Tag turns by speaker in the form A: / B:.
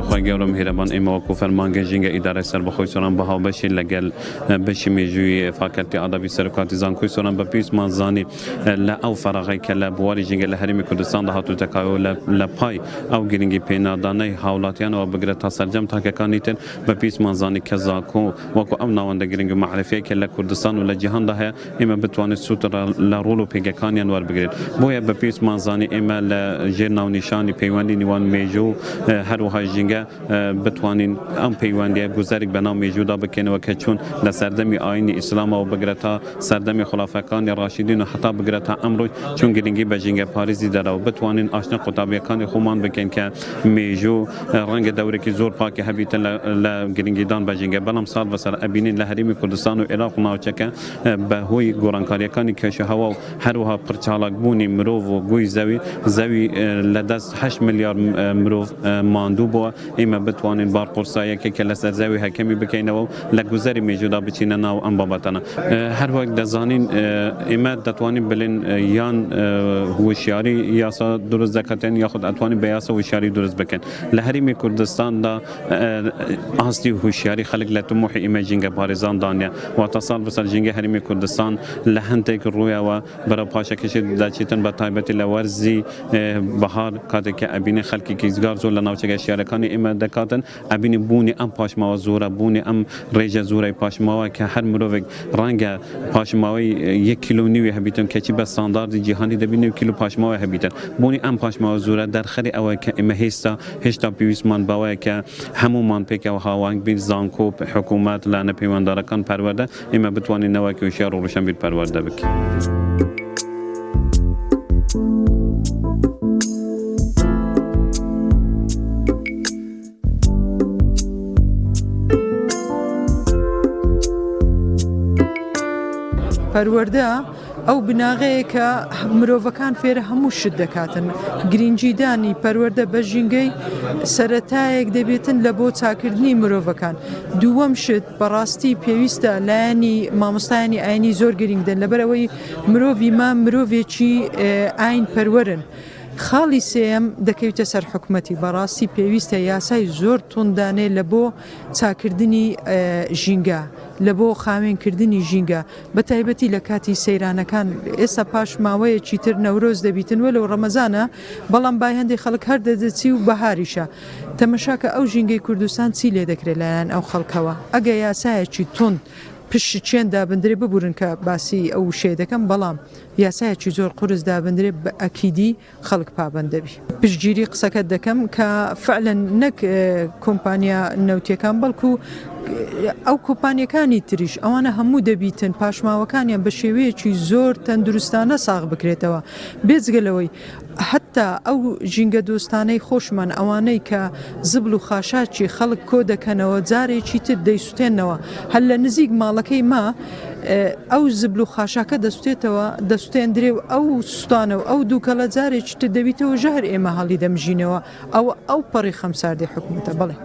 A: خواهی گورم هیرمان اما وکو فرمانگه جنگ اداره سر بخوی سران بها بشی لگل بشی میجوی فاکلتی آدابی سرکاتی زانکوی سران بپیس منزانی لا او فراغی که لبواری جنگ لحریم کردستان ده هاتو تکایو لپای او گرینگی پینادانه حولاتیان و بگره تاسرجم تا که کانیتن بپیس منزانی کزاکو وکو او نوانده گرینگ معرفی که لکردستان و لجهان ده اما بتوانه سوتر لرولو پیگکانیان ور بگرید بویا بپیس منزانی اما لجر ناو نشانی پیوندی نیوان میجو هر وهای جنگه بتوانین ام پیوندی گذارک بنام میجودا بکنه و که چون لسردمی آین اسلام و بگرتا سردمی خلافکان راشدین و حتی بگرتا امروز چون گرینگی به جنگ پاریزی داره و بتوانین آشنا قطابیکان خومان بکن که میجو رنگ دوره کی زور پاک هبیت ل گرینگی دان به جنگ بلام سال بسر ابینین لحریم کردستان و عراق ناوچکه به هوی گورانکاریکانی کش هوا هر وها پرچالاک بونی مرو و گوی زوی لدست 8 میلیارد مرو ماندو بو اما بتوانین بار قرصایی که کل سر زوی حکمی بکنه و لگذری میجودا بچینه ناو ام بابتنا هر وقت دزانین اما دتوانین بلین یان هوشیاری یاسا درست زکاتن یا خود اتوانین بیاسا هوشیاری درست بکن لحریم کردستان دا اصلی هوشیاری خلق لطموح اما جنگ پارزان دانیا و تصال بسر جنگ حریم کردستان لحنتک رویا و برا پاشا کشید دچیتن با تایبتی لورزی بهار کاته که ابین خلقی کیزگار زول ناوچه شیارکانی اما دکاتن ابین بونی ام پاشما و زورا بونی ام ریجا زورای پاشما که هر مروک رنگ پاشماوی 1 کیلو نیوی هبیتن که چی به استاندارد جهانی دبین کیلو پاشماوی هبیتن بونی ام پاشما و زورا در خری او که اما هشتا پیوسمان باوی که همومان پیک و هاوانگ بین زانکو حکومت لانه پیواندارکان پرورده اما بتوانی نوای که هوشیار و روشن بیر پرورده بک.
B: پەروەردە ئەو بناغەیە کە مرۆڤەکان فێرە هەموو شت دەکاتن گرنگجیدانی پەروەردە بە ژینگەی سەرەتایەک دەبێتن لە بۆ چاکردنی مرۆڤەکان دووەم شت بەڕاستی پێویستە لایەنی مامۆستایانی ئاینی زۆر گرنگدەن لەبەرەوەی مرۆڤی ما مرۆڤێکی ئاین پەروەرن خاڵی سێم دەکەوێتە سەر حکومەتی بەڕاستی پێویستە یاسای زۆر تونندانێ لە بۆ چاکردنی ژینگە لە بۆ خاوێنکردنی ژینگە بە تایبەتی لە کاتی سەیرانەکان ئێستا پاش ماوەیەکی تر نەورۆز دەبیتن وە لەو ڕەمەزانە بەڵام بای هەندێک خەڵک هەر دەدەچی و بەهاریشە تەمەشاکە ئەو ژینگەی کوردستان چی لێ دەکرێت لایەن ئەو خەڵکەوە ئەگە یاسایەکی تند پشت چێن دابندرێ ببورن کە باسی ئەو شێ دەکەم بەڵام یاسایەکی زۆر قورس دابندرێ بە ئەکیدی خەڵک پابەندەبی پشتگیری قسەکەت دەکەم کە فعلەن نەک کۆمپانیا نەوتیەکان بەڵکو ئەو کۆمپانیەکانی تریش ئەوانە هەموو دەبیتن پاشماوەکانیان بە شێوەیەکی زۆر تەندروستانە ساغ بکرێتەوە بێجگەلەوەی حتا ئەو ژینگە دۆستانەی خۆشمان ئەوانەی کە زبل و خاشاکی خەڵک کۆ دەکەنەوە جارێکی تر دەیسوتێنەوە هەر لە نزیک ماڵەکەی ما ئەو زبل و خاشاکە دەستێندرێ و ئەو سوستانە و ئەو دووکەڵە جارێکی تر دەبیتەوە ژەهر ئێمە هەڵی دەمژینەوە ئەو پەڕی خەمساردی حکوومەتە بڵێ.